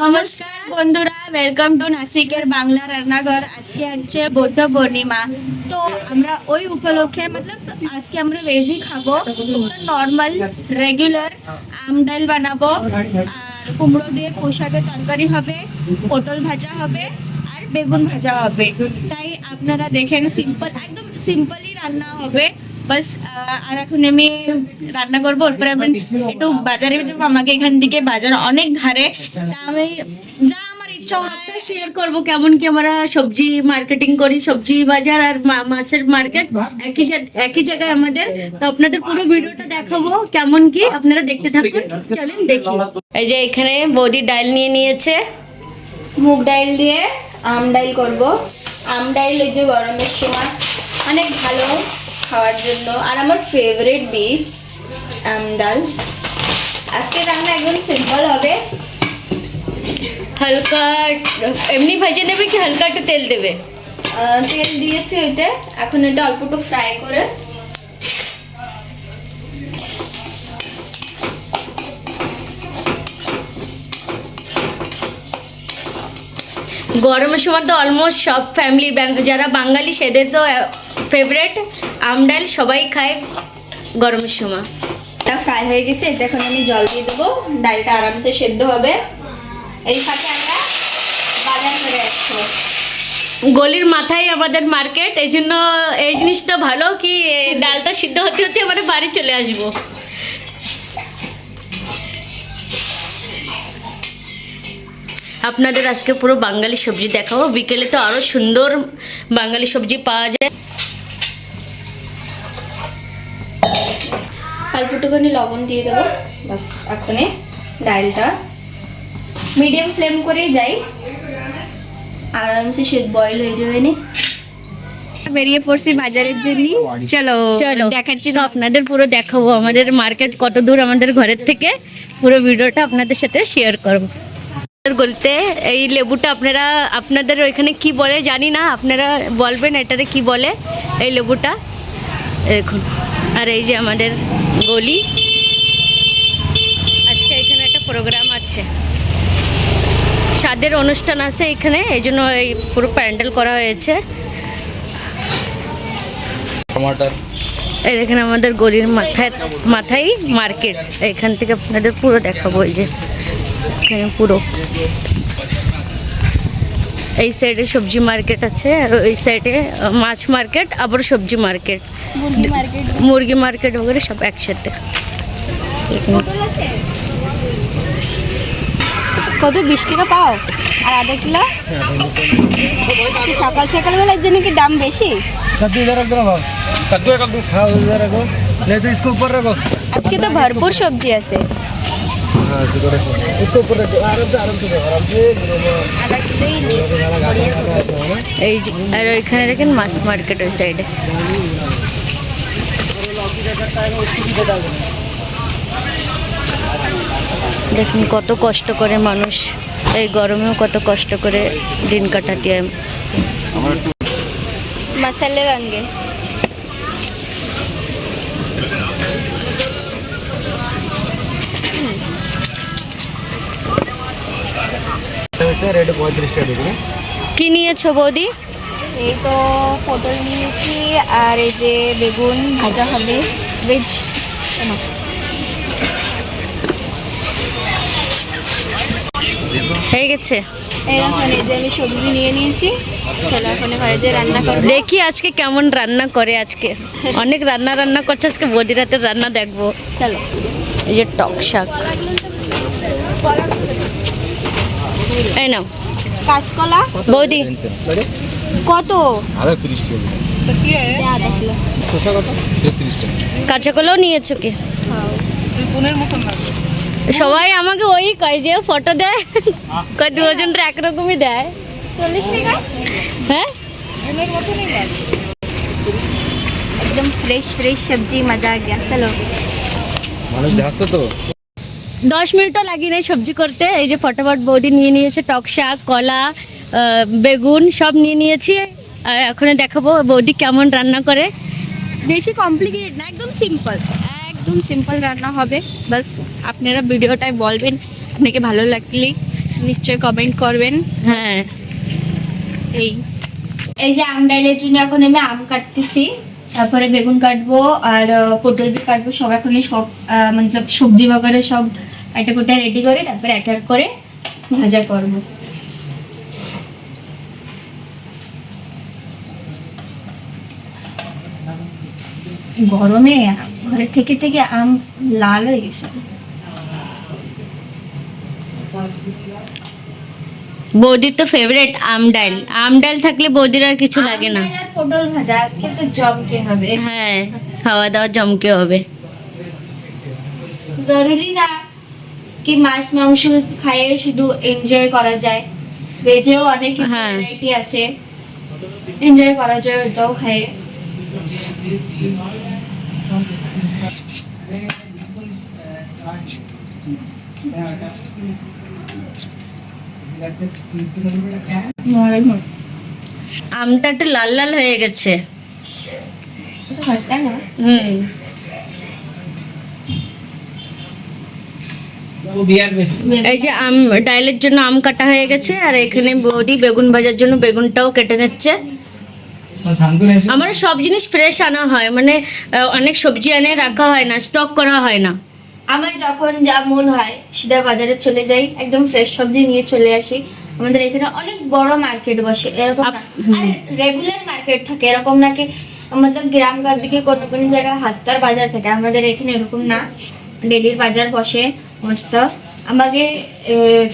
নমস্কার বন্ধুরা, welcome to নাসিকের Bangla রান্নাঘর। আজকে হচ্ছে বৌদ্ধ পূর্ণিমা, তো আমরা ওই উপলক্ষে আজকে আমরা ভেজই খাবো। নর্মাল রেগুলার আম ডাল বানাবো, আর কুমড়ো দিয়ে পুঁই শাকের তরকারি হবে, পটল ভাজা হবে আর বেগুন ভাজা হবে। তাই আপনারা দেখেন, সিম্পল, একদম সিম্পলই রান্না হবে। বাস আর এখন আমি রান্না করবো, ওরপরে আমি একটু বাজারে যাবো। আমাকে এখান থেকে বাজার অনেক ধারে, তা আমি যা আমার ইচ্ছা হয় শেয়ার করব কেমন কি আমরা সবজি মার্কেটিং করি, সবজি বাজার আর মাছের মার্কেট একই জায়গায় আমাদের। তো আপনাদের পুরো ভিডিওটা দেখাবো কেমন কি, আপনারা দেখতে থাকুন। চলেন দেখি। এই যে এখানে বৌদি ডাল নিয়ে নিয়েছে, মুগ ডাল দিয়ে আম ডাল করবো। আম ডাল এই যে গরমের সময় অনেক ভালো খাওয়ার জন্য, আর আমার ফেভারিট ডিশ আম ডাল। আজকে রান্না একদম সিম্পল হবে। হালকা এমনি ভেজে নেবে কি হালকা একটু তেল দেবে? তেল দিয়েছি ওইটা, এখন এটা অল্প একটু ফ্রাই করে গরমের সময় তো অলমোস্ট সব ফ্যামিলি যারা বাঙালি সেদের তো ফেভারিট আম ডাল, সবাই খায় গরমের সময়। এটা ফ্রাই হয়ে গেছে, এটা এখন আমি জল দিয়ে দেবো, ডালটা আরামসে সেদ্ধ হবে। এই ফাঁকে আমরা বাজার করে আসবো। গলির মাথায় আমাদের মার্কেট, এই জন্য এই জিনিসটা ভালো কি ডালটা সিদ্ধ হতে হতে আমরা বাড়ি চলে আসবো। আপনাদের আজকে পুরো বাঙালি সবজি দেখাবো, বিকেলে তো আরো সুন্দর বাঙালি সবজি পাওয়া যায়। অল্প একটুখানি লবণ দিয়ে দেবো, বাস। এখনই ডালটা মিডিয়াম ফ্লেম করে যাই, আরামসে সেদ্ধ বয়েল হয়ে যাবে। নি বেরিয়ে পড়ছি বাজারের জন্য। চলো চলো দেখাচ্ছি তো আপনাদের পুরো দেখাবো আমাদের মার্কেট কত দূর আমাদের ঘরের থেকে। পুরো ভিডিওটা আপনাদের সাথে শেয়ার করবো। বলতে এই লেবুটা আপনাদের ওইখানে কি বলে জানি না, আপনারা বলবেন এটারে কি বলে এই লেবুটা। দেখুন, আর এই যে আমাদের গলি, আজকে এখানে একটা প্রোগ্রাম আছে, স্বাদের অনুষ্ঠান আছে এখানে, এই জন্য এই পুরো প্যান্ডেল করা হয়েছে। টমাটার এই দেখেন আমাদের গলির মাথায় মার্কেট, এখান থেকে আপনাদের পুরো দেখাবো। এই যে এখানে পুরো এই সাইডে সবজি মার্কেট আছে, আর ওই সাইডে মাছ মার্কেট, আবার সবজি মার্কেট, মুরগি মার্কেট वगैरह সব একসাথে। কত 20 টাকা পাও আর আধা কিলো? সকাল সকালবেলা এর জন্য কি দাম বেশি? कद्दू इधर रख दो ना भाव। कद्दू है कद्दू, हाँ इधर रखो, नहीं तो इसको ऊपर रखो। আজকে তো ভরপুর সবজি আছে। हाँ इसको ऊपर रखो, आराम से आराम से আধা কিলোই নিই। এই যে আর ওইখানে দেখেন মাছ মার্কেট ওই সাইডে। দেখুন কত কষ্ট করে মানুষ এই গরমেও কত কষ্ট করে দিন কাটাতে হয়। মশালে রঙে रेट 35 টাকা দেবে। কি নিয়েছো বৌদি? এই তো পটল নিয়েছি, আর এই যে বেগুন ভাজা হবে, ভেজ। হয়ে গেছে। এখন এই যে আমি সবজি নিয়ে নিয়েছি, চলো এখন ঘরে যে রান্না করবো। দেখি আজকে কেমন রান্না করে। আজকে অনেক রান্না করছে, আজকে বৌদি রাতের রান্না দেখবো। চলো। এই যে টক শাক, এই নাও কাঁচকলা বৌদি। কত? আধা 30 টাকা। আধা কিলো। শসা কত? 30 টাকা। কাঁচা কলাও নিয়েছো কি? পুনের মতন সবাই আমাকে ওই কয় যে ফটো দেয়, কয় দুজনটা একরকমই দেয়। 40 টাকা। হ্যাঁ পুনের মতনই দেয়। एकदम फ्रेश सब्जी, मजा आ गया। चलो মানুষ দেখছো তো 10 মিনিটও লাগি নাই সবজি করতে। এই যে ফটাফট বৌদি নিয়ে নিয়েছে টক শাক, কলা, বেগুন সব নিয়ে নিয়েছি। আর এখন দেখাবো বৌদি কেমন রান্না করে। বেশি কমপ্লিকেটেড না, একদম সিম্পল রান্না হবে। বাস আপনারা ভিডিওটায় বলবেন আপনাকে ভালো লাগলে। নিশ্চয়ই কমেন্ট করবেন। হ্যাঁ এই এই যে আম ডাইলের জন্য এখন আমি আম কাটতেছি, তারপরে বেগুন কাটবো আর পটল বি কাটবো, সব এখনই সব মতলব সবজি বগেরা সব একটা কোটা রেডি করে তারপরে এক এক করে ভাজা করবো। গরমে ঘরের থেকে থেকে আম লাল হয়ে গেছে। বৌদির তো ফেভারিট আম ডাল, আম ডাল থাকলে বৌদির আর কিছু লাগে না। আম ডাল আর পটল ভাজা আজকে তো জমকে হবে। হ্যাঁ, খাওয়া দাওয়া জমকে হবে। জরুরি না কি মাছ মাংস খাইয়ে শুধু এনজয় করা যায়, ভেজেও অনেক কিছু হ্যাঁ। ভ্যারাইটি আছে, এনজয় করা যায় ওটাও খাইয়ে। আমটা একটু লাল লাল হয়ে গেছে। তাই না? হুম, এই যে আম ডালের জন্য আম কাটা হয়ে গেছে, আর এখানে বৌদি বেগুন ভাজার জন্য বেগুনটাও কেটে নিচ্ছে। আমার সব জিনিস ফ্রেশ আনা হয়, মানে অনেক সবজি এনে রাখা হয় না, স্টক করা হয় না। আমার যখন যা মন হয় সিধা বাজারে চলে যাই, একদম ফ্রেশ সবজি নিয়ে চলে আসি। আমাদের এখানে অনেক বড় মার্কেট বসে, এরকম না আর রেগুলার মার্কেট থাকে এরকম না কি আমাদের গ্রামগার দিকে কোনো কোনো জায়গায় হাত্তার বাজার থাকে, আমাদের এখানে এরকম না, ডেলির বাজার বসে মস্ত। আমাকে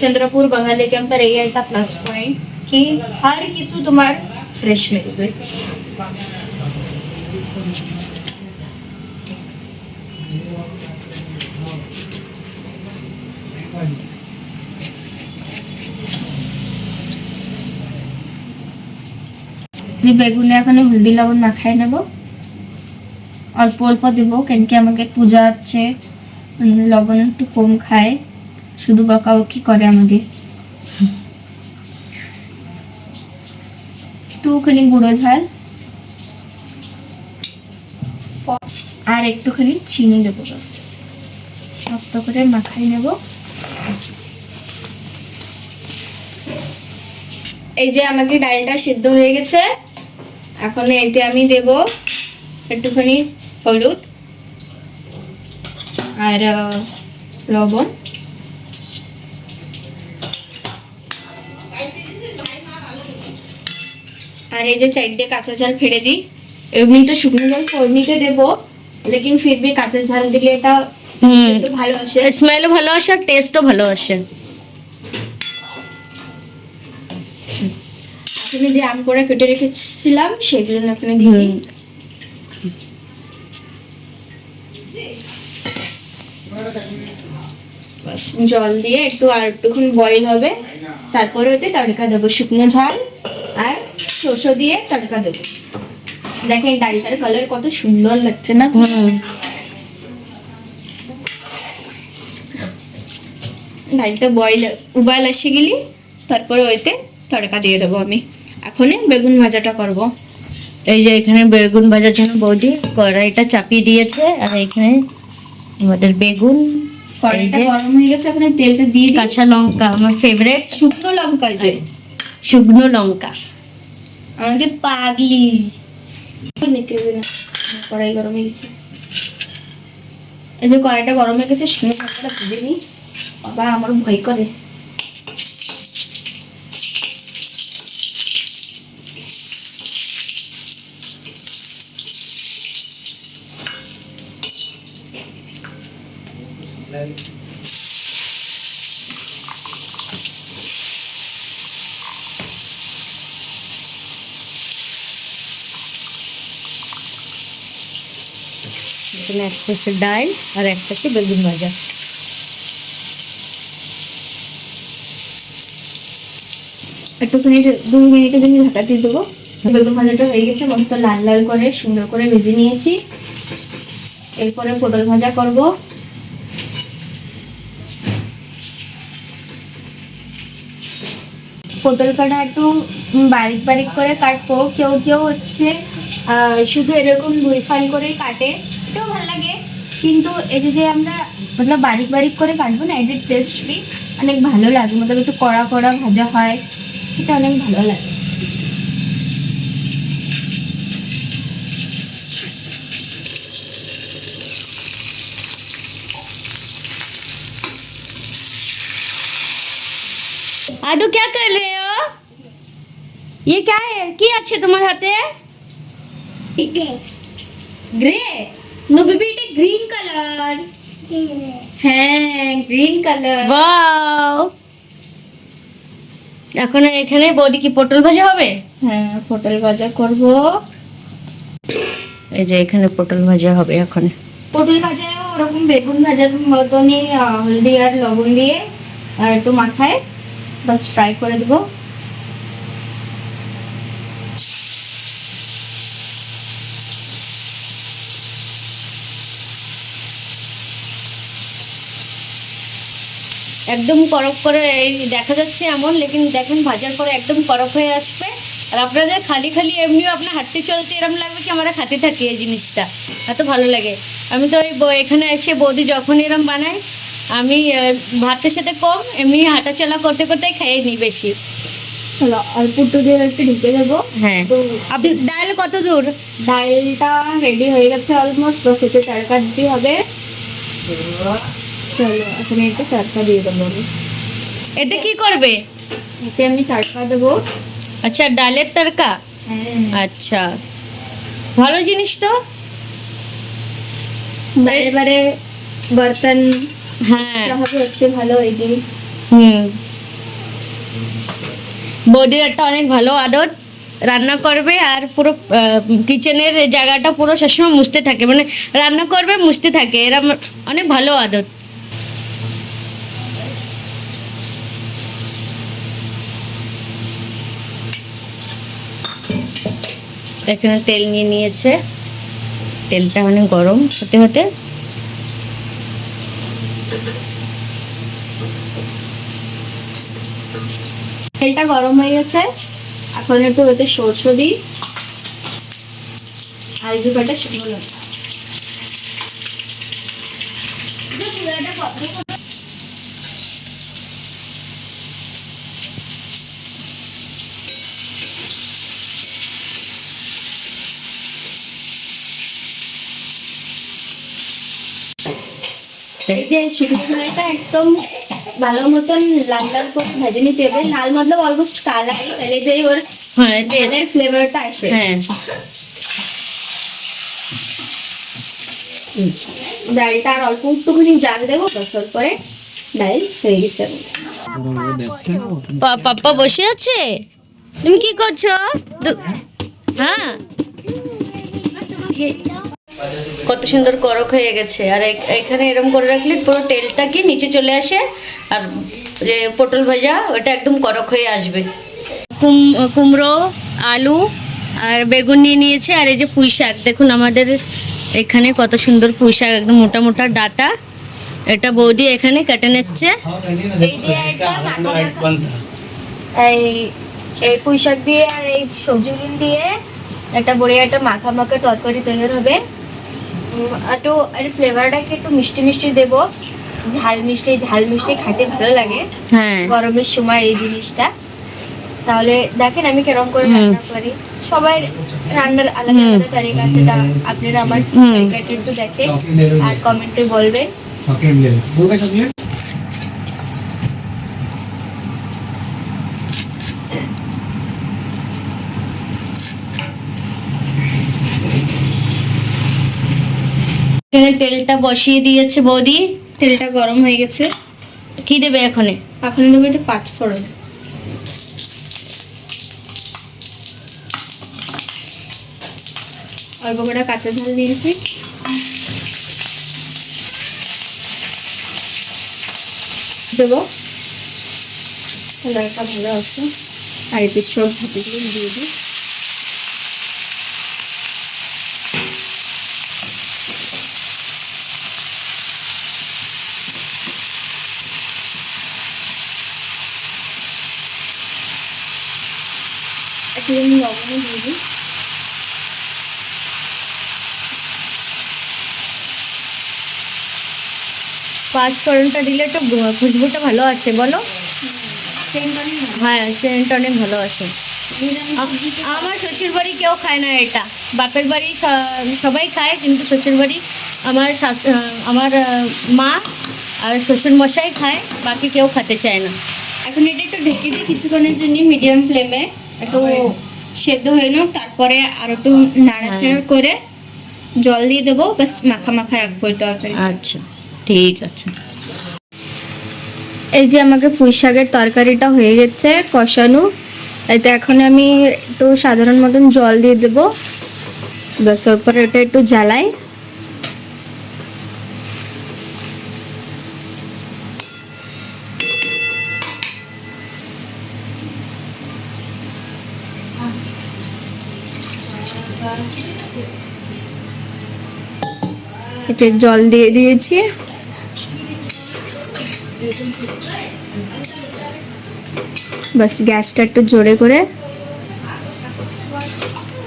চন্দ্রপুর বাঙালি ক্যাম্পের এই একটা প্লাস পয়েন্ট কি হর কিছু তোমার ফ্রেশ মিলবে। বেগুনে এখন হলদি লবণ মাখায় নেব, অল্প অল্প দেবো কেন কি আমাকে পূজা আছে, লবণ একটু কম খায়, শুধু বকাবকি করে আমাকে। একটুখানি গুঁড়ো ঝাল আর একটুখানি চিনি দেবো, বাস মস্ত করে মাখাই নেব। এই যে আমাকে ডালটা সিদ্ধ হয়ে গেছে, এখন এতে আমি দেব একটুখানি হলুদ আর লবণ, আর এই যে চারটে কাঁচা ঝাল ফেলে দিই। এমনি তো শুকনো জল ফোড়নিতে দেবো, লেকিন ফির ভি কাঁচা ঝাল দিলে এটা একটু ভালো আসে, স্মেলও ভালো আসে আর টেস্টও ভালো আসে। এখানে যে আম করে কেটে রেখেছিলাম সেগুলো এখানে দিয়ে দিই। বাস জল দিয়ে একটু আর একটুক্ষণ বয়েল হবে, তারপরে ওতে তড়কা দেবো, শুকনো ঝাল আর সরষে দিয়ে তড়কা দেবো। দেখেন ডালটার কালার কত সুন্দর লাগছে না? ডালটা বয়েল উবাল এসে গেলি তারপরে ওইতে তড়কা দিয়ে দেবো আমি। এখন বেগুন ভাজাটা করব। এই যে এখানে বেগুন ভাজার জন্য বৌদি কড়াইটা চাপিয়ে দিয়েছে, আর এখানে আমাদের বেগুন, কড়াইটা গরম হয়ে গেছে, এখন তেলটা দিয়ে দিই। কাঁচা লঙ্কা আমার ফেভারিট, শুকনো লঙ্কা, যে শুকনো লঙ্কা। আমাকে পাগলি নিতে হবে না, কড়াই গরম হয়ে গেছে। এই যে কড়াইটা গরম হয়ে গেছে, শুকনো লঙ্কাটা ভেজে নিই, বাবা আমার ভয় করে। এখানে এক পাশে ডাল আর এক পাশে বেগুন ভাজা। একটুখানি 2 মিনিটের জন্য ঢাকা দিয়ে দেবো। বেগুন ভাজাটা হয়ে গেছে, মস্ত লাল লাল করে সুন্দর করে ভেজে নিয়েছি। এরপরে পটল ভাজা করব। পটল কাটা একটু বারিক বারিক করে কাটবো, কেউ কেউ হচ্ছে শুধু এরকম 2 ফাল করেই কাটে, এটাও ভালো লাগে। কিন্তু এটা যে আমরা মতলব বারিক বারিক করে কাটবো না, এটার টেস্ট বি অনেক ভালো লাগে, মতলব একটু কড়া কড়া ভাজা হয়, এটা অনেক ভালো লাগে। आदू क्या कर रहे हो? ये क्या है? কি আছে তোমার হাতে? গ্রে, নো বেবি, এটা গ্রিন কালার। হ্যাঁ, গ্রিন কালার। ওয়াও, এখন এখানে বৌদি কি পটল ভাজা হবে? হ্যাঁ, পটল ভাজা করব। এই যে এখানে পটল ভাজা হবে এখন। পটল ভাজা ওরকম বেগুন ভাজার মতনই, হলদি আর লবণ দিয়ে আর একটু মাখায় বাস ফ্রাই করে দেবো। একদম করক করে এই দেখা যাচ্ছে এমন, লেকিন দেখেন ভাজার পরে একদম করক হয়ে আসবে। আর আপনাদের খালি খালি এমনিও আপনার হাঁটতে চলতে এরকম লাগবে কি আমরা খাতে থাকি এই জিনিসটা, এত ভালো লাগে। আমি তো এখানে এসে বৌদি যখন এরম বানাই আমি ভাতের সাথে কম এমনি হাঁটা চলা করতে করতেই খাইয়ে নিই বেশি। চলো অল্প একটু দিয়ে একটু ঢেকে দেবো। হ্যাঁ, তো আপনি ডাল কত দূর? ডালটা রেডি হয়ে গেছে অলমোস্ট, বস এতে তড়কা দিতে হবে। চলো এখন এতে তড়কা দিয়ে দেবো আমি। এতে কি করবে? এতে আমি তড়কা দেবো। আচ্ছা, ডালের তরকা। হ্যাঁ, আচ্ছা, ভালো জিনিস তো। বারে বারে বর্তন হ্যাঁ, হবে একটু ভালো এই দিন। বৌদির একটা অনেক ভালো আদত, রান্না করবে আর পুরো কিচেনের জায়গাটা পুরো সবসময় মুছতে থাকে, মানে রান্না করবে মুছতে থাকে, এরা অনেক ভালো আদত। এখানে তেল নিয়ে নিয়েছে, তেলটা মানে গরম হতে হতে তেলটা গরম হয়ে গেছে, এখন একটু ওতে সরষে দিই আর দু কটা শুকনো লঙ্কা। এই যে শুকনো লঙ্কাটা একদম ভালো মতন লাল লাল করে ভেজে নিতে হবে, লাল মতলব অলমোস্ট কালাই, তাহলে যে ওর হ্যাঁ ধানের ফ্লেভারটা আসে। হ্যাঁ, ডালটা আর অল্প একটুখানি জাল দেবো, বছর পরে ডাল হয়ে গেছে। পাপ্পা বসে আছে, তুমি কি করছো? হ্যাঁ, কত সুন্দর করক হয়ে গেছে। আর এখানে এরকম করে রাখলে পুরো তেলটা কি নিচে চলে আসে, আর যে পটল ভাজা ওটা একদম করক হয়ে আসবে। কুমড়ো, আলু আর বেগুন নিয়ে নিয়েছে, আর এই যে পুঁই শাক দেখুন আমাদের এখানে কত সুন্দর পুঁই শাক, একদম মোটা মোটা ডাটা, এটা বৌদি এখানে কেটে নিচ্ছে। এই দিয়ে একটা এই এই পুঁই শাক দিয়ে আর এই সবজিগুলো দিয়ে একটা বড়িয়া একটা মাখা মাখা তরকারি তৈরি হবে। একটু এর ফ্লেভারটাকে একটু মিষ্টি মিষ্টি দেবো, ঝাল মিষ্টি খেতে ভালো লাগে হ্যাঁ, গরমের সময় এই জিনিসটা। তাহলে দেখেন আমি কেরম করে রান্না করি, সবাই রান্নার আলাদা আলাদা তারিকা, সেটা আপনারা আমার তরিকাটা একটু দেখেন আর কমেন্টে বলবেন। এখানে তেলটা বসিয়ে দিয়েছে বৌদি, তেলটা গরম হয়ে গেছে, কি দেবে এখানে? এখন দেবো এতে পাঁচফোড়ন, অল্প করে কাঁচা ঝাল নিয়েছি, দেবো কালারটা ভালো আছে, আর এতে সব ভাজিগুলো দিয়ে দিই। একটু লবণও দিয়ে দিই। পাঁচ ফোড়নটা দিলে একটু খুশবুটা ভালো আসে বলো। হ্যাঁ সেন্ট অনেক ভালো আসে। আমার শ্বশুর বাড়ি কেউ খায় না এটা, বাপের বাড়ি সবাই খায়, কিন্তু শ্বশুর বাড়ি আমার মা আর শ্বশুর মশাই খায়, বাকি কেউ খেতে চায় না। এখন এটা একটু ঢেকে দিই কিছুক্ষণের জন্য মিডিয়াম ফ্লেমে, একটু সেদ্ধ হয়ে নাও, তারপরে আর একটু নাড়াচাড়া করে জল দিয়ে দেবো, বাস মাখা মাখা রাখবো তরকারি। আচ্ছা ঠিক আছে। এই যে আমাকে পুঁই শাকের তরকারিটা হয়ে গেছে কষানো, এতে এখন আমি একটু সাধারণ মতন জল দিয়ে দেবো, বাস ওর পরে এটা একটু জ্বালাই। এতে জল দিয়ে দিয়েছি, বাস গ্যাসটা একটু জোরে করে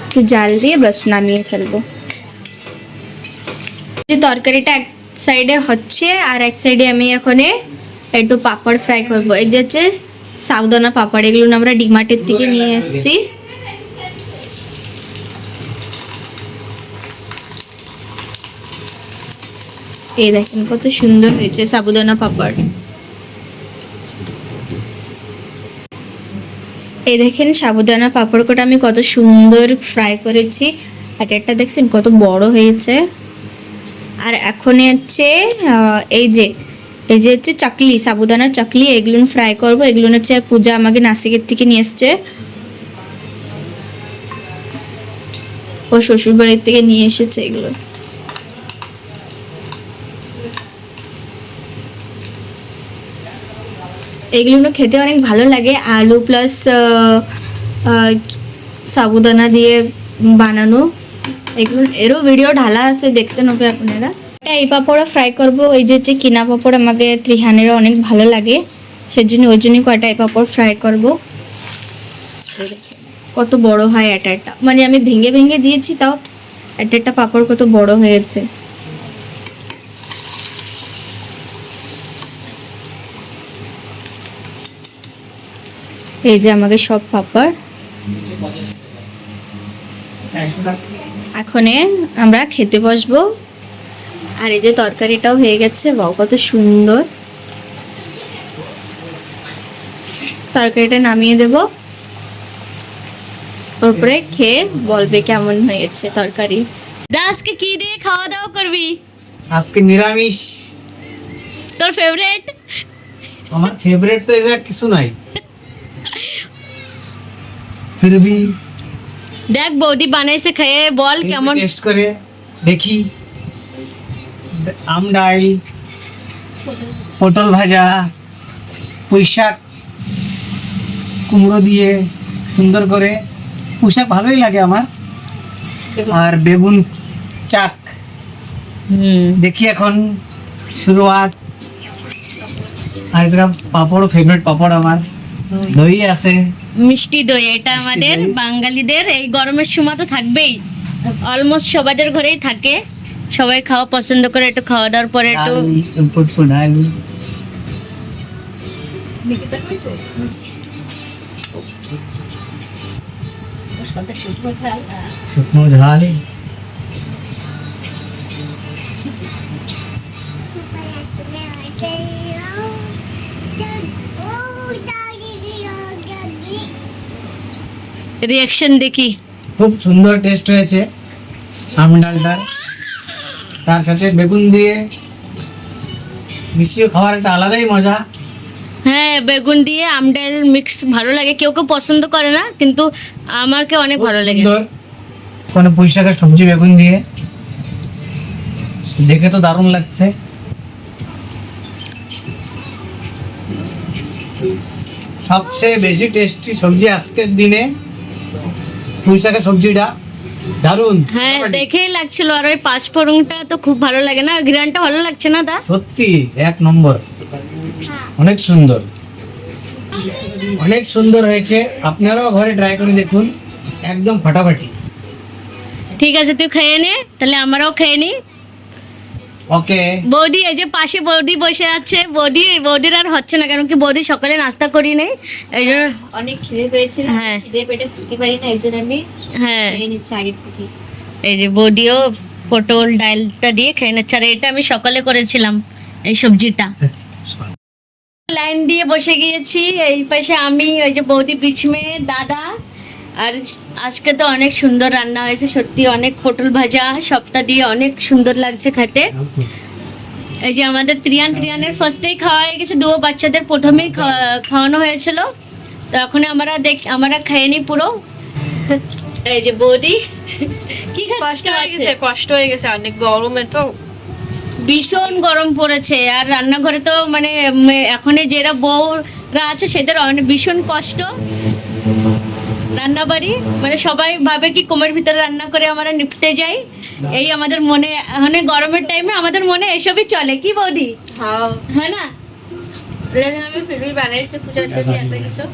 একটু জাল দিয়ে বাস নামিয়ে ফেলবো। যে তরকারিটা এক সাইডে হচ্ছে আর এক সাইডে আমি এখন একটু পাপড় ফ্রাই করবো। এই যে হচ্ছে সাবুদানা পাপড়, এগুলো আমরা ডিমার্টের থেকে নিয়ে এসেছি। এই দেখেন কত সুন্দর হয়েছে সাবুদানা পাপড়। এই দেখেন সাবুদানা পাপড় কটা আমি কত সুন্দর ফ্রাই করেছি, এক একটা দেখছেন কত বড় হয়েছে। আর এখন হচ্ছে এই যে হচ্ছে চাকলি, সাবুদানা চাকলি, এগুলো ফ্রাই করব। এগুলো হচ্ছে পূজা আমাকে নাসিকের থেকে নিয়ে এসছে, ও শ্বশুর বাড়ির থেকে নিয়ে এসেছে এগুলো। এগুলো খেতে অনেক ভালো লাগে, আলু প্লাস সাবুদানা দিয়ে বানানো। এগুলো এরও ভিডিও ঢালা আছে, দেখছেন হবে আপনারা। এই পাপড়া ফ্রাই করব। এই যে হচ্ছে কিনা পাপড় আমাকে ত্রিহানেরও অনেক ভালো লাগে, সেজন্য ওই জন্যই কয়টা এই পাপড় ফ্রাই করব। কত বড় হয় এটা, মানে আমি ভেঙে ভেঙে দিয়েছি, তাও একটা পাপড় কত বড় হয়েছে। এই যে আমাকে সব পাপড় এখন আমরা খেতে বসবো। আর এই যে তরকারিটাও হয়ে গেছে, বাহ কত সুন্দর। তরকারিটা নামিয়ে দেব, তারপরে খেয়ে বলবে কেমন হয়েছে তরকারি। আজকে কি দিয়ে খাওয়া দাওয়া করবি? আজকে নিরামিষ। তোর ফেভারিট? আমার ফেভারিট তো এটা কিছু নাই, फिर भी দেখ বৌদি বানাইছে, খেয়ে বল কেমন। টেস্ট করে দেখি। আম ডাল, পটল ভাজা, পুঁই শাক, কুমড়ো দিয়ে সুন্দর করে। পুঁই শাক ভালোই লাগে আমার, আর বেগুন চাক। দেখি এখন শুরুয়াত। আর এছাড়া পাঁপড়, ফেভারিট পাঁপড় আমার, দই আছে, মিষ্টি দই। এটা আমাদের বাঙালিদের এই গরমের সময় তো থাকবেই, অলমোস্ট সবাইদের ঘরেই থাকে, সবাই খাওয়া পছন্দ করে। একটু খাওয়া দাওয়ার পরে একটু ডাল, শুকনো ঝাল, রিয়াকশন দেখি। খুব সুন্দর টেস্ট হয়েছে আম ডালটা। তার সাথে বেগুন দিয়ে মিশিয়ে খাওয়ার একটা আলাদাই মজা। হ্যাঁ বেগুন দিয়ে আমডাল মিক্স ভালো লাগে, কেউ কেউ পছন্দ করে না, কিন্তু আমাকে অনেক ভালো লাগে। কোনো পুঁই শাকের সবজি বেগুন দিয়ে, দেখে তো দারুণ লাগছে। সবচেয়ে বেশি টেস্টি সবজি আজকের দিনে পুঁই শাকের সবজিটা, দারুণ। হ্যাঁ দেখেই লাগছিল। আর ওই পাঁচফোড়নটা তো খুব ভালো লাগে না, ঘ্রাণটা ভালো লাগছে না দা? সত্যি এক নম্বর, অনেক সুন্দর, অনেক সুন্দর হয়েছে। আপনারাও ঘরে ট্রাই করে দেখুন, একদম ফাটাফাটি। ঠিক আছে তুই খেয়ে নে, তাহলে আমরাও খেয়ে নি। ওকে বৌদি এই যে পাশে বৌদি বসে আছে, বৌদির আর হচ্ছে না, কারণ কি বৌদি সকালে নাস্তা করি নেই, এই জন্য। অনেক খিদে পেয়েছিল, হ্যাঁ। খিদে পেটে খেতে পারি না, এই জন্য আমি হ্যাঁ, খেয়ে নিচ্ছি আগে থেকে। এই যে বৌদিও পটল ডালটা দিয়ে খেয়ে নিচ্ছে, আর এটা আমি সকালে করেছিলাম এই সবজিটা। লাইন দিয়ে বসে গিয়েছি, এই পাশে আমি, ওই যে বৌদি পিছমে দাদা। আর আজকে তো অনেক সুন্দর রান্না হয়েছে, সত্যি অনেক পটল ভাজা সবটা দিয়ে অনেক সুন্দর লাগছে খেতে। এই যে আমাদের ত্রিয়ানের ফার্স্টেই খাওয়া হয়ে গেছে, দুটো বাচ্চাদের প্রথমেই খাওয়ানো হয়েছিল, তো এখন আমরা খেয়ে নি পুরো। এই যে বৌদি কি কষ্ট হয়ে গেছে অনেক গরমে তো। ভীষণ গরম পড়েছে, আর রান্নাঘরে তো মানে এখন যারা বউরা আছে সেদের অনেক ভীষণ কষ্ট রান্না বাড়ি, মানে সবাই ভাবে কি কোমের ভিতরে রান্না করে আমরা নিপটে যাই, এই আমাদের মনে মানে গরমের টাইমে আমাদের মনে এসবই চলে, কি বৌদি? হ্যাঁ না? लेकिन আমি फिर भी বানাইছি পূজার জন্য এত কিছু।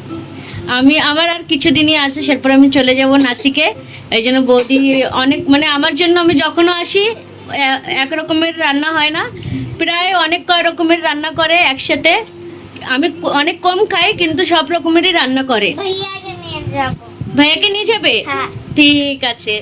আমার আর কিছুদিনই আছে, সেরপর আমি চলে যাব নাসিকে। এই জন্য বৌদি অনেক মানে আমার জন্য, আমি যখনও আসি এক রকমের রান্না হয় না, প্রায় অনেক কয় রকমের রান্না করে একসাথে। আমি অনেক কম খাই, কিন্তু সব রকমেরই রান্না করে। ভাইয়াকে নিয়ে যাবো। ভাইয়াকে নিয়ে যাবে? হ্যাঁ। ঠিক আছে।